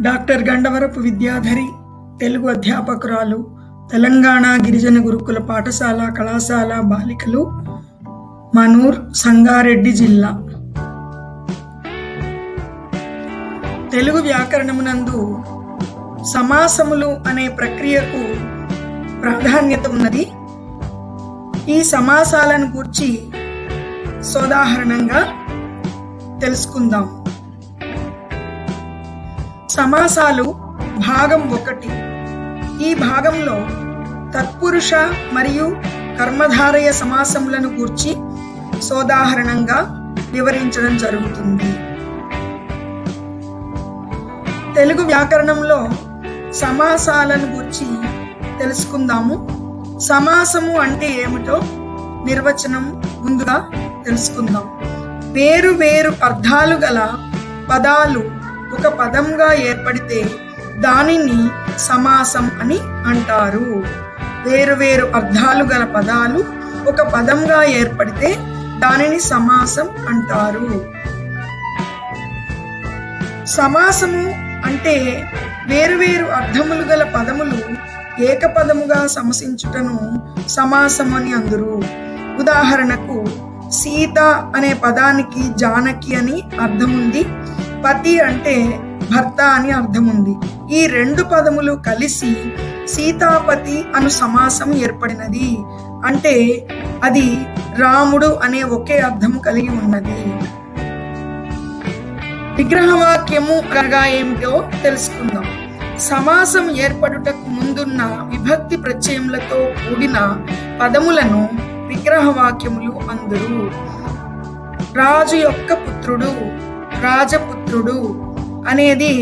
Doctor Gandavarapu Vidyadhari, Telugu అధ్యాపకురాలు, Telangana గిరిజన గురుకుల పాఠశాల కళాశాల బాలికలు, మనూర్, సంగారెడ్డి జిల్లా. తెలుగు వ్యాకరణమునందు సమాసములు అనే ప్రక్రియకు ప్రాధాన్యత ఉన్నది. ఈ సమాసాలను గూర్చి సోదాహరణంగా తెలుసుకుందాం. సమాసాలు భాగం 1. ఈ భాగంలో తత్పురుష మరియు కర్మధారయ సమాసములను గూర్చి సోదాహరణంగా వివరించడం జరుగుతుంది. తెలుగు వ్యాకరణంలో సమాసాలను గూర్చి తెలుసుకుందాము. సమాసము అంటే ఏమిటో నిర్వచనం ముందుగా తెలుసుకుందాం. వేరు వేరు అర్థాలు గల పదాలు ఒక పదంగా ఏర్పడితే దానిని సమాసం అని అంటారు. వేరు వేరు అర్థాలు గల పదాలు ఒక పదంగా ఏర్పడితే దానిని సమాసం అంటారు. సమాసము అంటే వేరువేరు అర్థములు గల పదములు ఏకపదముగా సమసించుటను సమాసం అని అందురు. ఉదాహరణకు సీత అనే పదానికి జానకి అని అర్థముంది, పతి అంటే భర్త అని అర్థముంది. ఈ 2 పదములు కలిసి సీతాపతి అను సమాసం ఏర్పడినది. అంటే అది రాముడు అనే ఒకే అర్థము కలిగి ఉన్నది. విగ్రహవాక్యము అనగా ఏమిటో తెలుసుకుందాం. సమాసం ఏర్పడుటకు ముందున్న విభక్తి ప్రత్యయములతో కూడిన పదములను విగ్రహవాక్యములు అందురు. రాజు యొక్క పుత్రుడు, రాజపుత్రుడు అనేది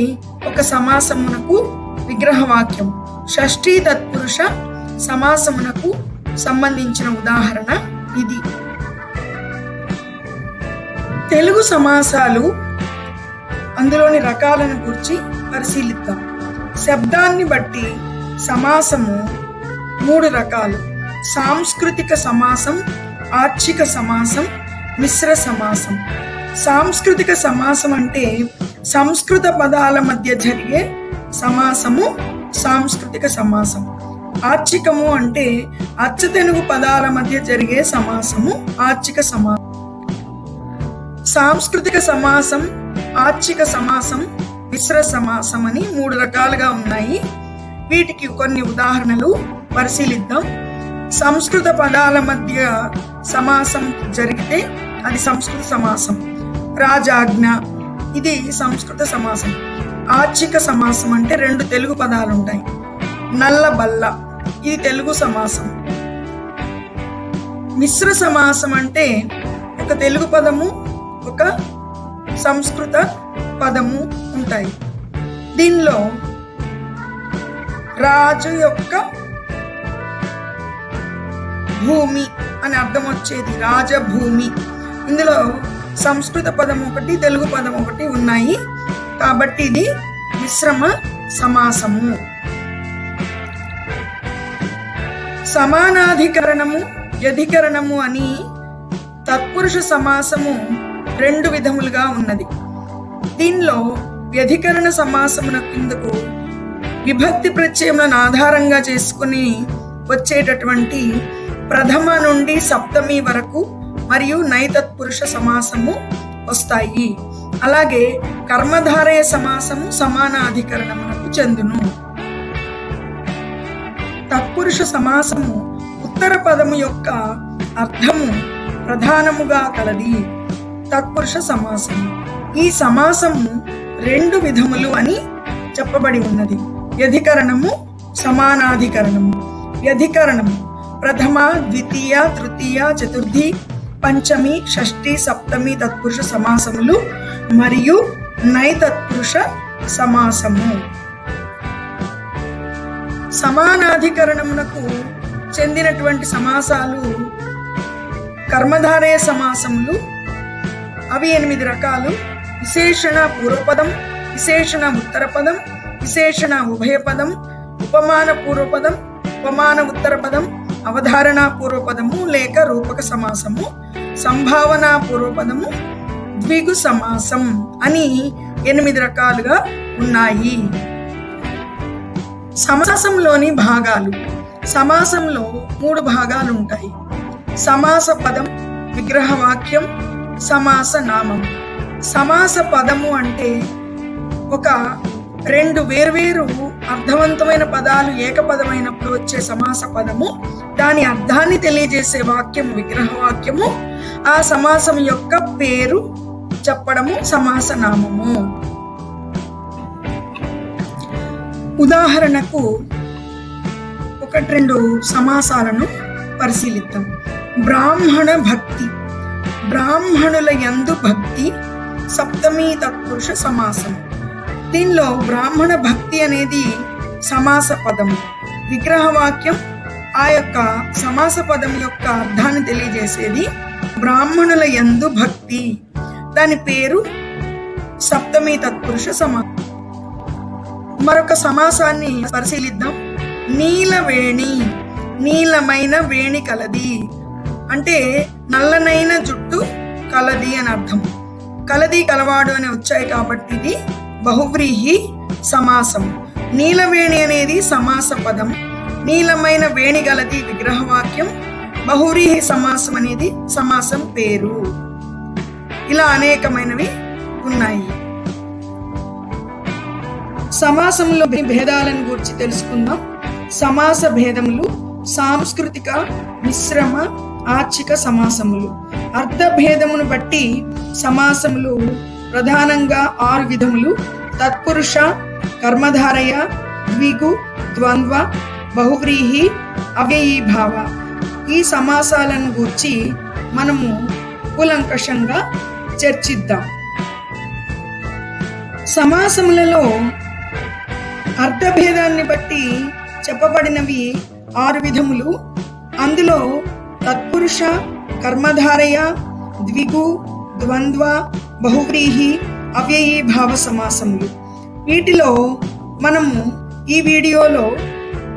ఒక సమాసమునకు విగ్రహవాక్యం. షష్ఠీ తత్పురుష సమాసమునకు సంబంధించిన ఉదాహరణ ఇది. తెలుగు సమాసాలు అందులోని రకాలను గురించి పరిశీలిద్దాం. శబ్దాన్ని బట్టి సమాసము 3 రకాలు: సాంస్కృతిక సమాసం, ఆర్చిక సమాసం, మిశ్ర సమాసం. సాంస్కృతిక సమాసం అంటే సంస్కృత పదాల మధ్య జరిగే సమాసము సాంస్కృతిక సమాసం. ఆర్చికము అంటే అచ్చ తెలుగు పదాల మధ్య జరిగే సమాసము ఆర్చిక సమాసం. సాంస్కృతిక సమాసం, ఆర్చిక సమాసం, మిశ్ర సమాసం అని 3 రకాలుగా ఉన్నాయి. వీటికి కొన్ని ఉదాహరణలు పరిశీలిద్దాం. సంస్కృత పదాల మధ్య సమాసం జరిగితే అది సంస్కృత సమాసం. రాజాజ్ఞ ఇది సంస్కృత సమాసం. ఆర్చిక సమాసం అంటే 2 తెలుగు పదాలు ఉంటాయి. నల్లబల్ల ఇది తెలుగు సమాసం. మిశ్ర సమాసం అంటే ఒక తెలుగు పదము, ఒక సంస్కృత పదము ఉంటాయి. దీనిలో రాజు యొక్క భూమి అని అర్థం వచ్చేది రాజభూమి. ఇందులో సంస్కృత పదం ఒకటి, తెలుగు పదం ఒకటి ఉన్నాయి. కాబట్టి ఇది మిశ్రమ సమాసము. సమానాధికరణము, వ్యధికరణము అని తత్పురుష సమాసము 2 విధములుగా ఉన్నది. దీనిలో వ్యధికరణ సమాసమున కిందకు విభక్తి ప్రత్యయములను ఆధారంగా చేసుకుని వచ్చేటటువంటి ప్రథమ నుండి సప్తమి వరకు మరియు నైతత్పురుష సమాసము వస్తాయి. అలాగే కర్మధారయ సమాసము సమానాధికరణమునకు చెందును. తత్పురుష సమాసము ఉత్తర పదము యొక్క అర్థము ప్రధానముగా కలది. తత్పురుష సమాసము. ఈ సమాసము 2 విధములు అని చెప్పబడి ఉన్నది: వ్యధికరణము, సమానాధికరణము. వ్యధికరణము ప్రథమ, ద్వితీయ, తృతీయ, చతుర్థి, పంచమి, షష్ఠి, సప్తమి తత్పురుష సమాసములు మరియు నైతత్పురుష సమాసము. సమానాధికరణమునకు చెందినటువంటి సమాసాలు కర్మధారయ సమాసములు. అవి 8 రకాలు: విశేషణ పూర్వపదం, విశేషణ ఉత్తరపదం, విశేషణ ఉభయపదం, ఉపమాన పూర్వపదం, ఉపమాన ఉత్తరపదం, అవధారణ పూర్వపదము లేక రూపక సమాసము, సంభావన పూర్వపదము, ద్విగు సమాసం అని 8 రకాలుగా ఉన్నాయి. సమాసంలోని భాగాలు. సమాసంలో 3 భాగాలు ఉంటాయి: సమాస పదం, విగ్రహవాక్యం, సమాస నామం. సమాస పదము అంటే ఒక 2 వేర్వేరు అర్థవంతమైన పదాలు ఏకపదమైనప్పుడు వచ్చే సమాస పదము, దాని అర్థాన్ని తెలియజేసే వాక్యము విగ్రహవాక్యము, ఆ సమాసం యొక్క పేరు చెప్పడము సమాస నామము. ఉదాహరణకు 1-2 సమాసాలను పరిశీలిద్దాం. బ్రాహ్మణ భక్తి. బ్రాహ్మణుల యందు భక్తి సప్తమీ తత్పురుష సమాసం. దీనిలో బ్రాహ్మణ భక్తి అనేది సమాస పదము. విగ్రహవాక్యం ఆ యొక్క సమాస పదం యొక్క అర్థాన్ని తెలియజేసేది. బ్రాహ్మణుల యందు భక్తి, దాని పేరు సప్తమీ తత్పురుష సమాసం. మరొక సమాసాన్ని పరిశీలిద్దాం. నీలవేణి. నీలమైన వేణి కలది అంటే నల్లనైన జుట్టు కలది అని అర్థం. కలది, కలవాడు అని వచ్చాయి కాబట్టి ఇది బహువ్రీహి సమాసం. నీలవేణి అనేది సమాస పదం, నీలమైన వేణి గలది విగ్రహవాక్యం, బహువ్రీహి సమాసం అనేది సమాసం పేరు. ఇలా అనేకమైనవి ఉన్నాయి. సమాసంలో భేదాలను గురించి తెలుసుకుందాం. సమాస భేదములు: సాంస్కృతిక, మిశ్రమ, ఆర్చిక సమాసములు. అర్థ భేదమును బట్టి సమాసములు ప్రధానంగా 6 విధములు: తత్పురుష, కర్మధారయ, ద్విగు, ద్వంద్వ, బహువ్రీహి, అవ్యయీభావ. ఈ సమాసాలను గూర్చి మనము కూలంకషంగా చర్చిద్దాం. సమాసములలో అర్థభేదాన్ని బట్టి చెప్పబడినవి 6 విధములు. అందులో తత్పురుష, కర్మధారయ, ద్విగు, ద్వంద్వ, బహువ్రీహి, అవ్యయీభావ సమాసములు. వీటిలో మనము ఈ వీడియోలో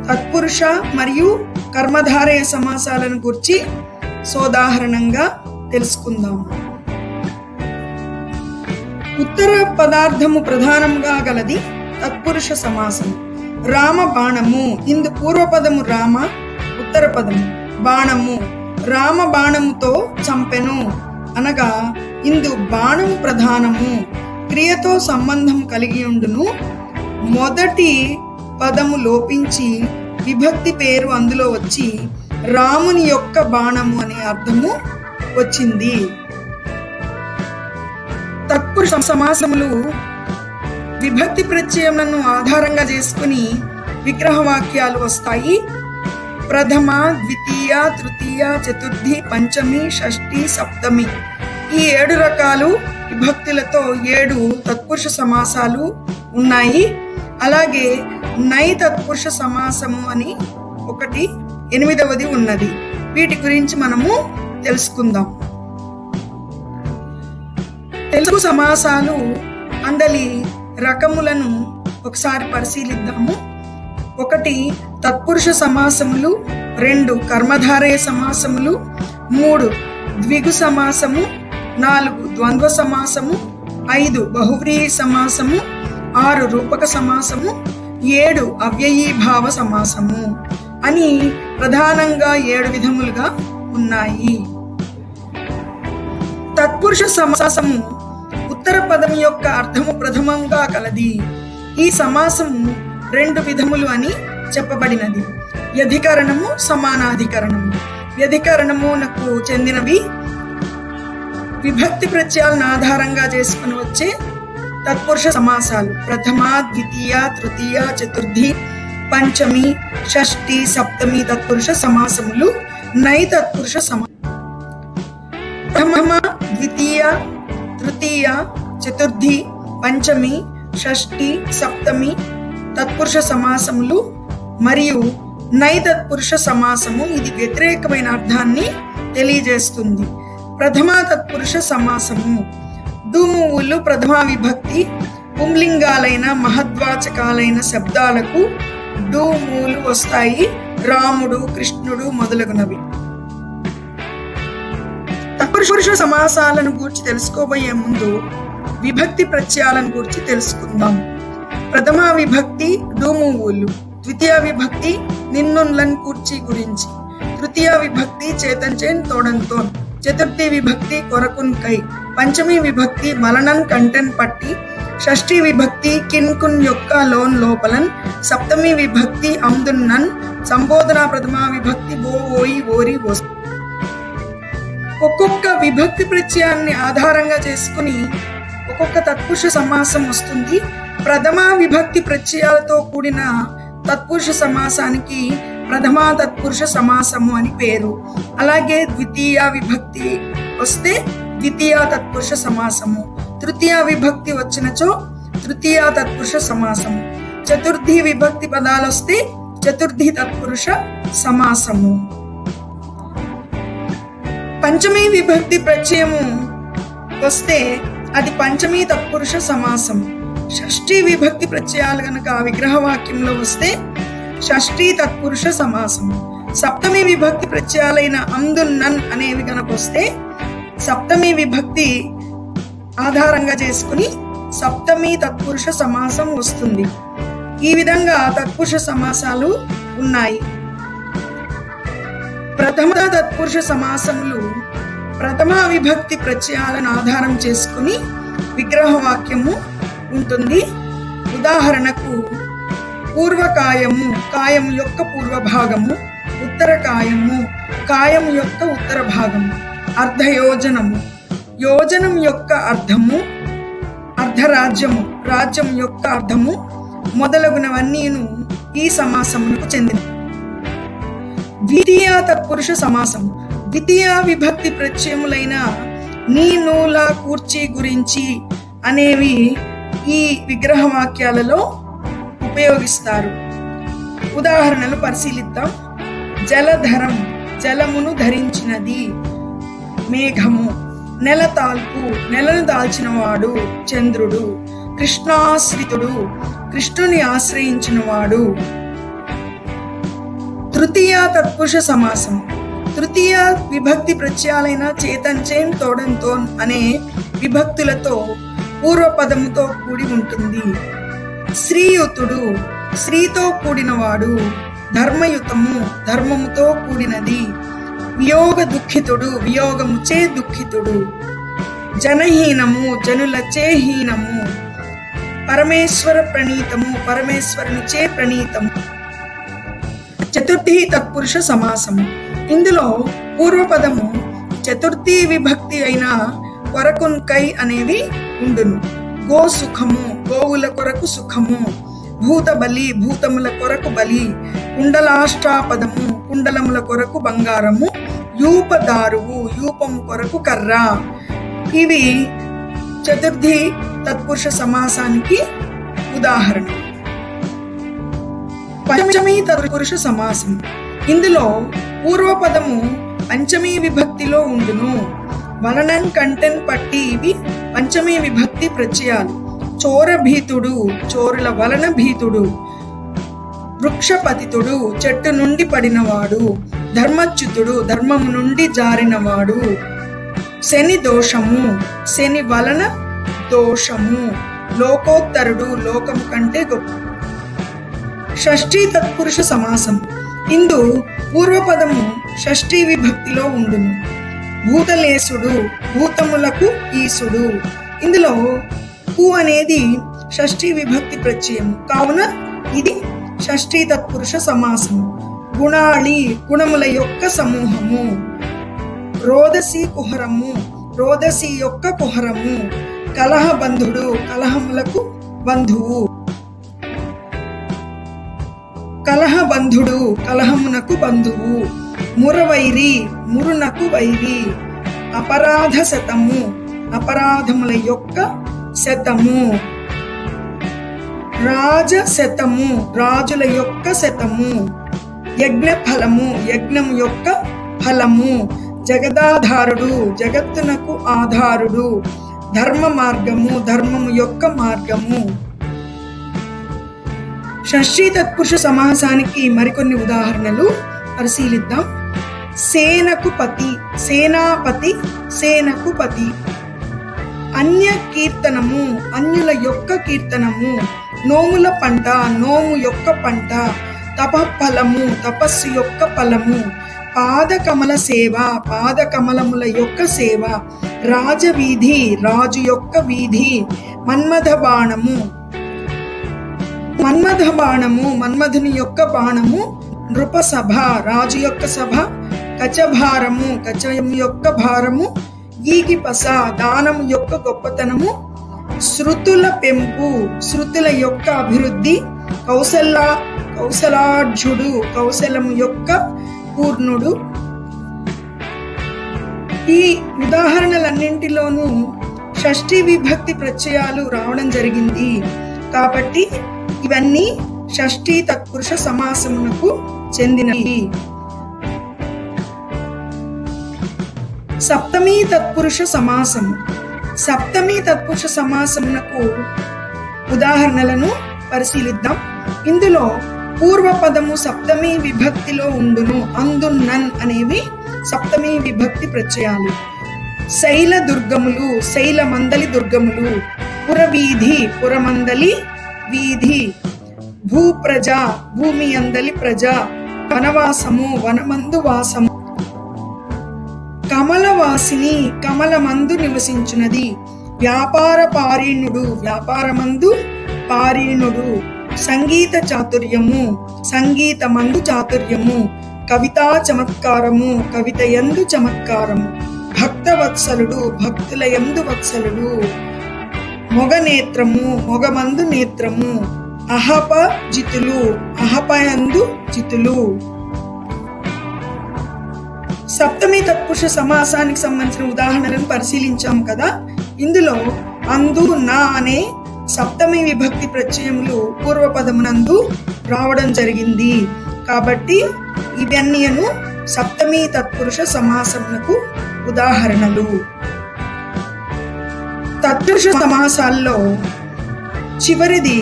తత్పురుష మరియు కర్మధారయ సమాసాలను గురించి సోదాహరణంగా తెలుసుకుందాము. ఉత్తర పదార్థము ప్రధానంగా గలది తత్పురుష సమాసం. రామ బాణము. ఇందు పూర్వపదము రామ, ఉత్తర పదము బాణము. రామ బాణముతో చంపెను అనగా ఇందు బాణము ప్రధానము, క్రియతో సంబంధం కలిగి ఉండును. మొదటి పదము లోపించి విభక్తి పేరు అందులో వచ్చి రాముని యొక్క బాణము అనే అర్థము వచ్చింది. తత్పురుష సమాసములు విభక్తి ప్రత్యయములను ఆధారంగా చేసుకుని విగ్రహవాక్యాలు వస్తాయి. ప్రథమ, ద్వితీయ, తృతీయ, చతుర్థి, పంచమి, షష్ఠి, సప్తమి. ఈ 7 రకాలు విభక్తులతో 7 తత్పురుష సమాసాలు ఉన్నాయి. అలాగే నై తత్పురుష సమాసము అని ఒకటి 8వది ఉన్నది. వీటి గురించి మనము తెలుసుకుందాం. తెలుగు సమాసాలు అందలి రకములను ఒకసారి పరిశీలిద్దాము. 1 తత్పురుష సమాసములు, 2 కర్మధారయ సమాసములు, 3 ద్విగు సమాసము, 4 ద్వంద్వ సమాసము, 5 బహువ్రీహి సమాసము, 6 రూపక సమాసము, 7 అవ్యయీభావ సమాసము అని ప్రధానంగా 7 విధములుగా ఉన్నాయి. తత్పురుష సమాసము ఉత్తర పదం యొక్క అర్థము ప్రథమంగా కలది. ఈ సమాసము 2 విధములు అని చెప్పబడినది: వ్యధికరణము, సమానాధికరణము. వ్యధికరణమునకు చెందినవి విభక్తి ప్రత్యయాలను ఆధారంగా చేసుకుని వచ్చే తత్పురుష సమాసాలు. ప్రథమ, ద్వితీయ, తృతీయ, చతుర్థి, పంచమి, షష్ఠి, సప్తమి తత్పురుష సమాసములు నై తత్పురుష సమాసం. ప్రథమ, ద్వితీయ, తృతీయ, చతుర్థి, పంచమి, షష్ఠి, సప్తమి తత్పురుష సమాసములు మరియు నై తత్పురుష సమాసము ఇది వ్యతిరేకమైన అర్థాన్ని తెలియజేస్తుంది. ప్రథమ తత్పురుష సమాసము దుమువులు ప్రథమ విభక్తి పుంలింగాలైన మహద్వాచకాలైన శబ్దాలకు డుమూలు వస్తాయి. రాముడు, కృష్ణుడు మొదలగునవి. తత్పురుష సమాసాలను గూర్చి తెలుసుకోబోయే ముందు విభక్తి ప్రత్యయాలను గురించి తెలుసుకుందాం. ప్రథమా విభక్తి డూమువులు, ద్వితీయ విభక్తి నిన్నున్లన్ కూర్చి గురించి, తృతీయ విభక్తి చేతంచేన్ తోడంతోన్, చతుర్థి విభక్తి కొరకున్ కై, పంచమీ విభక్తి మలనన్ కంటెన్ పట్టి, షష్ఠీ విభక్తి కిన్కున్ యొక్క లోన్ లోపలన్, సప్తమీ విభక్తి అమ్దున్నన్, సంబోధన ప్రథమా విభక్తి బో ఓయి ఓరి ఓస్. ఒక్కొక్క విభక్తి ప్రత్యయాన్ని ఆధారంగా చేసుకుని ఒక్కొక్క తత్పురుష సమాసం వస్తుంది. ప్రథమా విభక్తి ప్రత్యయాలతో కూడిన తత్పురుష సమాసానికి ప్రథమా తత్పురుష సమాసము అని పేరు. అలాగే ద్వితీయ విభక్తి వస్తే ద్వితీయ తత్పురుష సమాసము, తృతీయ విభక్తి వచ్చినచో తృతీయ తత్పురుష సమాసము, చతుర్థి విభక్తి పదాలు వస్తే చతుర్థి తత్పురుష సమాసము. పంచమీ విభక్తి ప్రత్యయము వస్తే అది పంచమీ తత్పురుష సమాసం. షష్ఠీ విభక్తి ప్రత్యయాలు గనక విగ్రహ వాక్యంలో వస్తే షష్ఠీ తత్పురుష సమాసం. సప్తమి విభక్తి ప్రత్యయాలైన అందున్నన్ అనేవి గనక వస్తే సప్తమి విభక్తి ఆధారంగా చేసుకుని సప్తమి తత్పురుష సమాసం వస్తుంది. ఈ విధంగా తత్పురుష సమాసాలు ఉన్నాయి. ప్రథమ తత్పురుష సమాసములు ప్రథమ విభక్తి ప్రత్యయాలను ఆధారం చేసుకుని విగ్రహ వాక్యము ఉంటుంది. ఉదాహరణకు పూర్వకాయము, కాయము యొక్క పూర్వ భాగము, ఉత్తర కాయము, కాయము యొక్క ఉత్తర భాగము, అర్ధయోజనము, యోజనం యొక్క అర్ధము, అర్ధరాజ్యము, రాజ్యం యొక్క అర్ధము మొదలగునవన్నీను ఈ సమాసమునకు చెందినవి. ద్వితీయ తత్పురుష సమాసము ద్వితీయ విభక్తి ప్రత్యయములైన నీ, నూల, కూర్చి, గురించి అనేవి ఈ విగ్రహ వాక్యాలలో ఉపయోగిస్తారు. ఉదాహరణలు పరిశీలిద్దాం. జలధరం, జలమును ధరించినది. మేఘము, నెల తాల్పు, నెలను దాల్చినవాడు చంద్రుడు. కృష్ణాశ్రితుడు, కృష్ణుని ఆశ్రయించినవాడు. తృతీయ తత్పురుష సమాసం తృతీయ విభక్తి ప్రత్యయాలైన చేతంచేన్ తోడంతోన్ అనే విభక్తులతో పూర్వపదముతో కూడి ఉంటుంది. శ్రీయుతుడు, శ్రీతో కూడినవాడు. ధర్మయుతము, ధర్మముతో కూడినది. వియోగ దుఃఖితుడు, వియోగముచే దుఃఖితుడు. జనహీనము, జనులచే హీనము. పరమేశ్వర ప్రణీతము, పరమేశ్వరునిచే ప్రణీతము. చతుర్థి తత్పురుష సమాసము ఇందులో పూర్వపదము చతుర్థి విభక్తి అయిన కొరకున్ కై అనేవి ఉండును. గో సుఖము, గోవుల కొరకు సుఖము. భూత బలి, భూతముల కొరకు బలి. కుండలాష్టాపదము, కుండలముల కొరకు బంగారము. యూపదారువు, యూపము కొరకు కర్ర. ఇవి చతుర్థి తత్పురుష సమాసానికి ఉదాహరణ. పంచమీ తత్పురుష సమాసం ఇందులో పూర్వపదము పంచమీ విభక్తిలో ఉండును. వలనన్ కంటెన్ పట్టి ఇవి పంచమీ విభక్తి ప్రత్యయాలు. చోరభీతుడు, చోరుల వలన భీతుడు. వృక్షపతితుడు, చెట్టు నుండి పడినవాడు. ధర్మచ్యుతుడు, ధర్మము నుండి జారినవాడు. శని దోషము, శని వలన దోషము. లోకోత్తరుడు, లోకము కంటే గొప్ప. షష్ఠీ తత్పురుష సమాసం ఇందు పూర్వపదము షష్ఠీ విభక్తిలో ఉండును. భూతలేసుడు, భూతములకు ఈసుడు. ఇందులో కు అనేది షష్ఠీ విభక్తి ప్రత్యయము కావున ఇది షష్ఠీ తత్పురుష సమాసము. గుణాళి, గుణముల యొక్క సమూహము. రోదసి కుహరము, రోదసి యొక్క కుహరము. కలహబంధుడు, కలహములకు బంధువు. కలహబంధుడు, కలహమునకు బంధువు. మురవైరి, మురునకు వైరి. అపరాధ శతము, అపరాధముల యొక్క శతము. రాజశతము, రాజుల యొక్క శతము. యజ్ఞ ఫలము, యజ్ఞము యొక్క ఫలము. జగదాధారుడు, జగత్తునకు ఆధారుడు. ధర్మ మార్గము, ధర్మము యొక్క మార్గము. షష్ఠీ తత్పురుష సమాసానికి మరికొన్ని ఉదాహరణలు పరిశీలిద్దాం. సేనకు పతి, సేనాపతి, సేనకు పతి. అన్య కీర్తనము, అన్యుల యొక్క కీర్తనము. నోముల పంట, నోము యొక్క పంట. తపఫలము, తపస్సు యొక్క ఫలము. పాదకమల సేవ, పాదకమలముల యొక్క సేవ. రాజవీధి, రాజు యొక్క వీధి. మన్మథ బాణము, మన్మథ బాణము, మన్మధుని యొక్క బాణము. నృపసభ, రాజు యొక్క సభ. కచభారము, కచం యొక్క భారము. ఈగిపస, దానము యొక్క గొప్పతనము. శృతుల పెంపు, శృతుల యొక్క అభివృద్ధి. కౌశలాఢ్యుడు, కౌశలము యొక్క పూర్ణుడు. ఈ ఉదాహరణలన్నింటిలోనూ షష్ఠీ విభక్తి ప్రత్యయాలు రావడం జరిగింది కాబట్టి ఇవన్నీ షష్ఠీ తత్పురుష సమాసమునకు చెందినవి. సప్తమీ తత్పురుష సమాసము. సప్తమీ తత్పురుష సమాసమునకు ఉదాహరణలను పరిశీలిద్దాం. ఇందులో పూర్వపదము సప్తమీ విభక్తిలో ఉండును, అందున్నన్ అనేవి సప్తమీ విభక్తి ప్రత్యయాలు. శైల దుర్గములు, శైల మందలి దుర్గములు. పురవీధి, పురమందలి వీధి. భూప్రజ, భూమి అందలి ప్రజ. వనవాసము, వనమందు వాసము. కమలవాసిని, కమలమందు నివసించున్నది. వ్యాపార పారీణుడు, వ్యాపారమందు పారీణుడు. సంగీత చాతుర్యము, సంగీతమందు చాతుర్యము. కవితా చమత్కారము, కవితయందు చమత్కారము. భక్తవత్సలుడు, భక్తులయందు వత్సలుడు. మొగనేత్రము, మొగమందు నేత్రము. అహప జితులు, అహపయందు జితులు. సప్తమి తత్పురుష సమాసానికి సంబంధించిన ఉదాహరణలను పరిశీలించాం కదా. ఇందులో అందు, నా అనే సప్తమి విభక్తి ప్రత్యయములు పూర్వపదమునందు రావడం జరిగింది కాబట్టి ఇవన్నీను సప్తమి తత్పురుష సమాసమునకు ఉదాహరణలు. తత్పురుష సమాసాల్లో చివరిది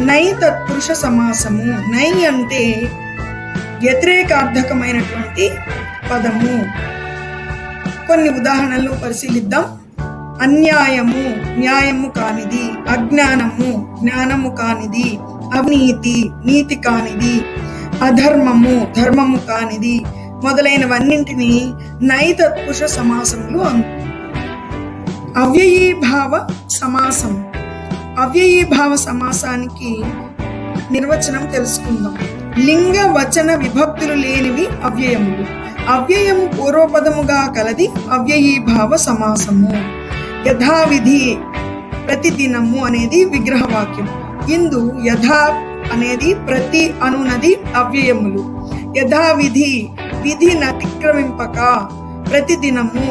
నై తత్పురుష సమాసము. నై అంటే వ్యతిరేకార్థకమైనటువంటి పదము. కొన్ని ఉదాహరణలు పరిశీలిద్దాం. అన్యాయము, న్యాయము కానిది. అజ్ఞానము, జ్ఞానము కానిది. అవినీతి, నీతి కానిది. అధర్మము, ధర్మము కానిది మొదలైనవన్నింటినీ నై తత్పురుష సమాసములు అవ్యయీభావ సమాసం. అవ్యయీభావ సమాసానికి నిర్వచనం తెలుసుకుందాం. లింగ వచన విభక్తులు లేనివి అవ్యయములు. అవ్యయము పూర్వపదముగా కలది అవ్యయీభావ సమాసము. యథావిధి, ప్రతిదినము అనేది విగ్రహవాక్యం. ఇందు యథా అనేది ప్రతి అనునది అవ్యయములు. యథావిధి, విధిని అతిక్రమింపక. ప్రతిదినము,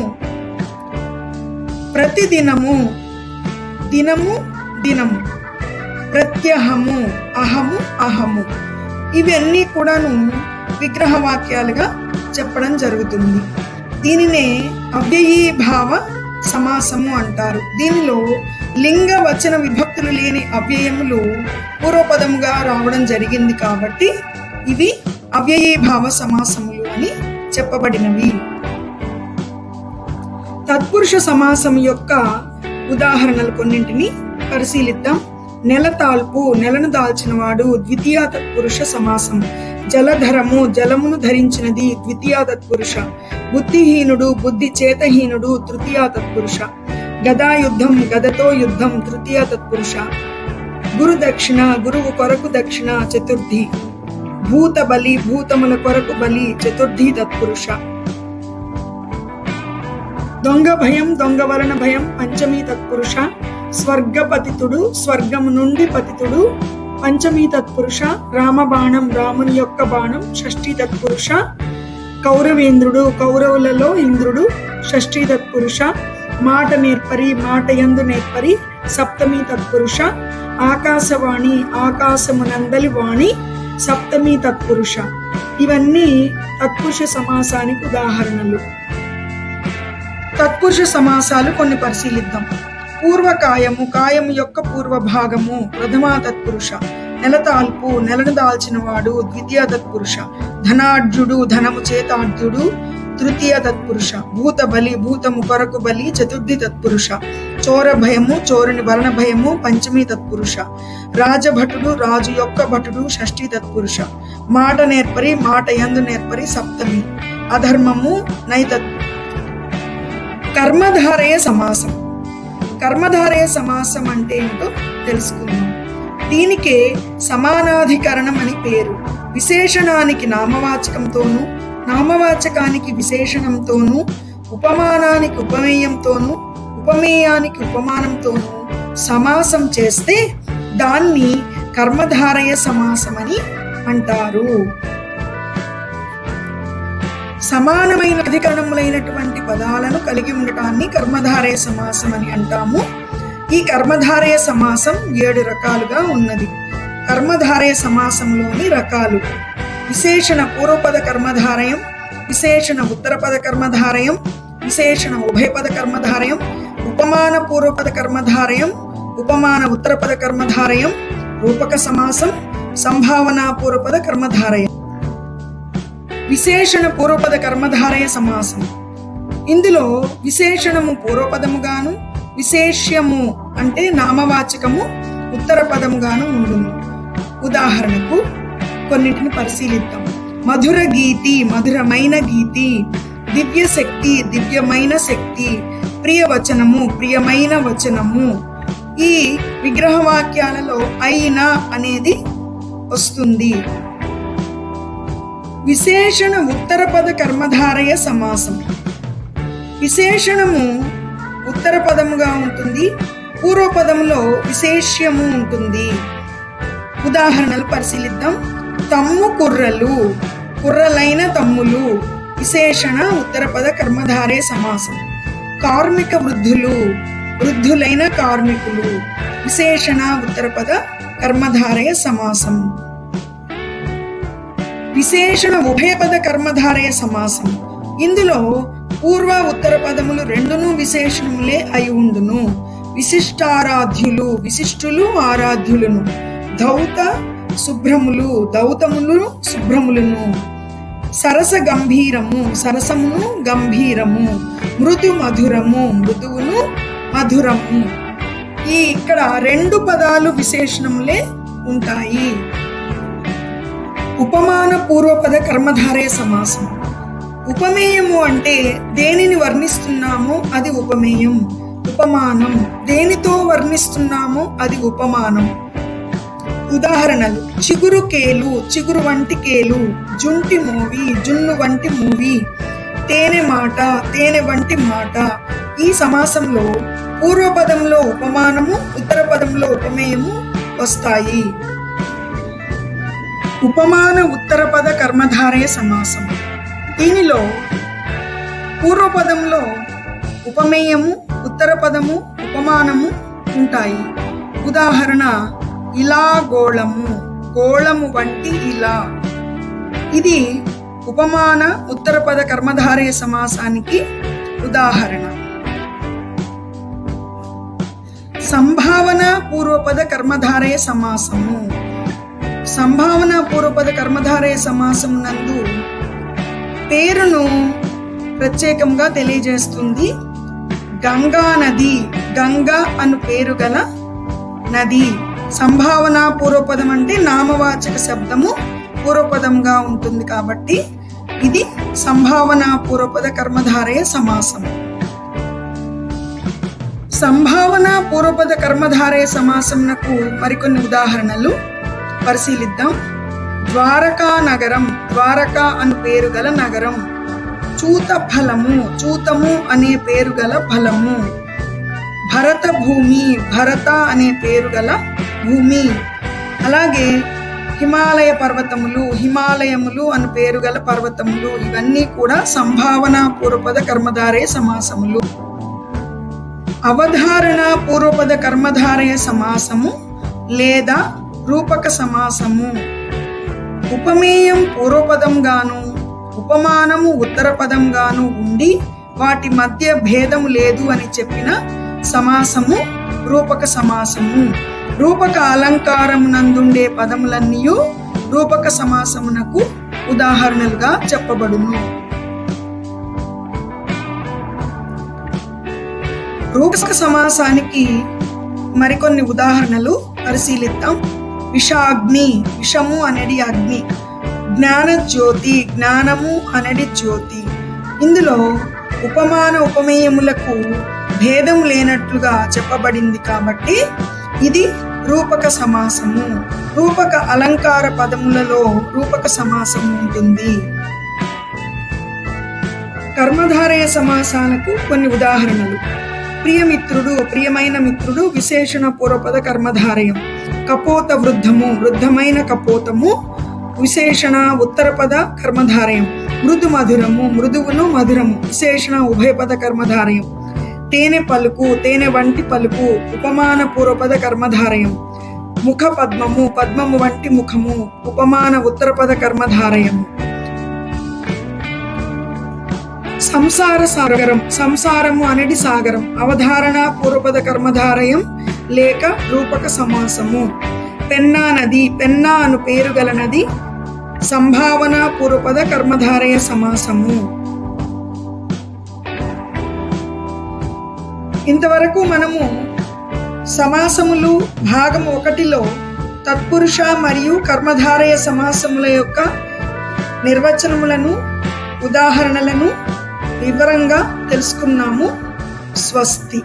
ప్రతిదినము. దినము, దినము. ప్రత్యహము, అహము, అహము. ఇవన్నీ కూడాను విగ్రహవాక్యాలుగా చెప్పడం జరుగుతుంది. దీనినే అవ్యయీభావ సమాసము అంటారు. దీనిలో లింగ వచన విభక్తులు లేని అవ్యయములు పూర్వపదముగా రావడం జరిగింది కాబట్టి ఇవి అవ్యయీభావ సమాసములు అని చెప్పబడినవి. తత్పురుష సమాసం యొక్క ఉదాహరణలు కొన్నింటిని పరిశీలిద్దాం. నెలతాల్పు, నెలను దాల్చినవాడు ద్వితీయ తత్పురుష సమాసం. జలధరము, జలమును ధరించినది ద్వితీయ తత్పురుష. బుద్ధిహీనుడు, బుద్ధి చేతహీనుడు తృతీయ తత్పురుష. గదాయుద్ధం, గదతో యుద్ధం తృతీయ తత్పురుష. గురు దక్షిణ, గురువు కొరకు దక్షిణ చతుర్థి. భూత బలి, భూతముల కొరకు బలి చతుర్థి తత్పురుష. దొంగ భయం, దొంగ వలన భయం పంచమీ తత్పురుష. స్వర్గపతితుడు, స్వర్గము నుండి పతితుడు పంచమీ తత్పురుష. రామబాణం, రాముని యొక్క బాణం షష్ఠీ తత్పురుష. కౌరవేంద్రుడు, కౌరవులలో ఇంద్రుడు షష్ఠీ తత్పురుష. మాట నేర్పరి, మాట యందు నేర్పరి సప్తమీ తత్పురుష. ఆకాశవాణి, ఆకాశమునందలి వాణి సప్తమీ తత్పురుష. ఇవన్నీ తత్పురుష సమాసానికి ఉదాహరణలు. తత్పురుష సమాసాలు కొన్ని పరిశీలిద్దాం. పూర్వకాయము, కాయము యొక్క పూర్వ భాగము ప్రథమా తత్పురుష. నెలతాల్పు, నెలను దాల్చినవాడు ద్వితీయ తత్పురుష. ధనాఢ్యుడు, ధనము చేతాఢ్యుడు తృతీయ తత్పురుష. భూత బలి, భూతము కొరకు బలి చతుర్థి తత్పురుష. చోర భయము, చోరుని వలన భయము పంచమీ తత్పురుష. రాజభటుడు, రాజు యొక్క భటుడు షష్ఠీ తత్పురుష. మాట నేర్పరి, మాట యందు నేర్పరి సప్తమి. అధర్మము నైత. కర్మధారయ సమాసం. కర్మధారయ సమాసం అంటే ఏంటో తెలుసుకుందాం. దీనికే సమానాధికరణం అని పేరు. విశేషణానికి నామవాచకంతోనూ, నామవాచకానికి విశేషణంతోనూ, ఉపమానానికి ఉపమేయంతోనూ, ఉపమేయానికి ఉపమానంతోనూ సమాసం చేస్తే దాన్ని కర్మధారయ సమాసం అని అంటారు. సమానమైన అధికరణములైనటువంటి పదాలను కలిగి ఉండటాన్ని కర్మధారయ సమాసం అని అంటాము. ఈ కర్మధారయ సమాసం 7 రకాలుగా ఉన్నది. కర్మధారయ సమాసంలోని రకాలు: విశేషణ పూర్వపద కర్మధారయం, విశేషణ ఉత్తరపద కర్మధారయం, విశేషణ ఉభయపద కర్మధారయం, ఉపమాన పూర్వపద కర్మధారయం, ఉపమాన ఉత్తరపద కర్మధారయం, రూపక సమాసం, సంభావన పూర్వపద కర్మధారయం. విశేషణ పూర్వపద కర్మధారయ సమాసం. ఇందులో విశేషణము పూర్వపదముగాను, విశేష్యము అంటే నామవాచకము ఉత్తర పదముగాను ఉండును. ఉదాహరణకు కొన్నిటిని పరిశీలిద్దాం. మధుర గీతి, మధురమైన గీతి. దివ్య శక్తి, దివ్యమైన శక్తి. ప్రియవచనము, ప్రియమైన వచనము. ఈ విగ్రహ వాక్యాలలో అయినా అనేది వస్తుంది. విశేషణ ఉత్తరపద కర్మధారయ సమాసం. విశేషణము ఉత్తర పదముగా ఉంటుంది, పూర్వపదములో విశేష్యము ఉంటుంది. ఉదాహరణలు పరిశీలిద్దాం. తమ్ము కుర్రలు, కుర్రలైన తమ్ములు. విశేషణ ఉత్తరపద కర్మధారయ సమాసం. కార్మిక వృద్ధులు, వృద్ధులైన కార్మికులు. విశేషణ ఉత్తరపద కర్మధారయ సమాసం. విశేషణ ఉభయపద కర్మధారయ సమాసం. ఇందులో పూర్వ ఉత్తర పదములు రెండును విశేషణములే అయి ఉండును. విశిష్టారాధ్యులు, విశిష్టులు ఆరాధ్యులను. ధౌత శుభ్రములు, దౌతములు శుభ్రములను. సరస గంభీరము, సరసమును గంభీరము. మృదు మధురము, మృదువును మధురము. ఇక్కడ 2 పదాలు విశేషణములే ఉంటాయి. ఉపమాన పూర్వపద కర్మధారయ సమాసం. ఉపమేయము అంటే దేనిని వర్ణిస్తున్నామో అది ఉపమేయం. ఉపమానం దేనితో వర్ణిస్తున్నామో అది ఉపమానం. ఉదాహరణలు: చిగురు కేలు, చిగురు వంటి కేలు. జుంటి మూవి, జున్ను వంటి మూవి. తేనె మాట, తేనె వంటి మాట. ఈ సమాసంలో పూర్వపదంలో ఉపమానము, ఉత్తర పదంలో ఉపమేయము వస్తాయి. ఉపమాన ఉత్తరపద కర్మధారయ సమాసం. దీనిలో పూర్వపదంలో ఉపమేయము, ఉత్తర పదము ఉపమానము ఉంటాయి. ఉదాహరణ: ఇలా గోళము, గోళము వంటి ఇలా. ఇది ఉపమాన ఉత్తరపద కర్మధారయ సమాసానికి ఉదాహరణ. సంభావన పూర్వపద కర్మధారయ సమాసము. సంభావన పూర్వపద కర్మధారయ సమాసం నందు పేరును ప్రత్యేకంగా తెలియజేస్తుంది. గంగా నది, గంగా అను పేరు గల నది. సంభావన పూర్వపదం అంటే నామవాచక శబ్దము పూర్వపదంగా ఉంటుంది కాబట్టి ఇది సంభావన పూర్వపద కర్మధారయ సమాసం. సంభావన పూర్వపద కర్మధారయ సమాసంనకు మరికొన్ని ఉదాహరణలు పరిశీలిద్దాం. ద్వారకా నగరం, ద్వారకా అను పేరు గల నగరం. చూత ఫలము, చూతము అనే పేరు గల ఫలము. భరత భూమి, భరత అనే పేరు గల భూమి. అలాగే హిమాలయ పర్వతములు, హిమాలయములు అను పేరు గల పర్వతములు. ఇవన్నీ కూడా సంభావన పూర్వపద కర్మధారయ సమాసములు. అవధారణ పూర్వపద కర్మధారయ సమాసము లేదా రూపక సమాసము. ఉపమేయం పూర్వపదంగాను, ఉపమానము ఉత్తర పదంగాను ఉండి వాటి మధ్య భేదము లేదు అని చెప్పిన సమాసము రూపక సమాసము. రూపక అలంకారమునందుండే పదములన్నీ రూపక సమాసమునకు ఉదాహరణలుగా చెప్పబడును. రూపక సమాసానికి మరికొన్ని ఉదాహరణలు పరిశీలిద్దాం. విషాగ్ని, విషము అనేది అగ్ని. జ్ఞాన జ్యోతి, జ్ఞానము అనేది జ్యోతి. ఇందులో ఉపమాన ఉపమేయములకు భేదం లేనట్లుగా చెప్పబడింది కాబట్టి ఇది రూపక సమాసము. రూపక అలంకార పదములలో రూపక సమాసము ఉంటుంది. కర్మధారయ సమాసాలకు కొన్ని ఉదాహరణలు. ప్రియమిత్రుడు, ప్రియమైన మిత్రుడు విశేషణ పూర్వపద కర్మధారయం. కపోత వృద్ధము, వృద్ధమైన కపోతము విశేషణ ఉత్తరపద కర్మధారయం. మృదు మధురము, మృదువును మధురము విశేషణ ఉభయపద కర్మధారయం. తేనె పలుకు, తేనె వంటి పలుకు ఉపమాన పూర్వపద కర్మధారయం. ముఖ పద్మము, పద్మము వంటి ముఖము ఉపమాన ఉత్తరపద కర్మధారయం. సంసార సాగరం, సంసారము అనేది సాగరం అవధారణ పూర్వపద కర్మధారయం లేక రూపక సమాసము. పెన్నా నది, పెన్నా అను పేరు గల నది సంభావన పూర్వపద కర్మధారయ సమాసము. ఇంతవరకు మనము సమాసములు భాగము 1లో తత్పురుష మరియు కర్మధారయ సమాసముల యొక్క నిర్వచనములను, ఉదాహరణలను వివరంగా తెలుసుకున్నాము. స్వస్తి.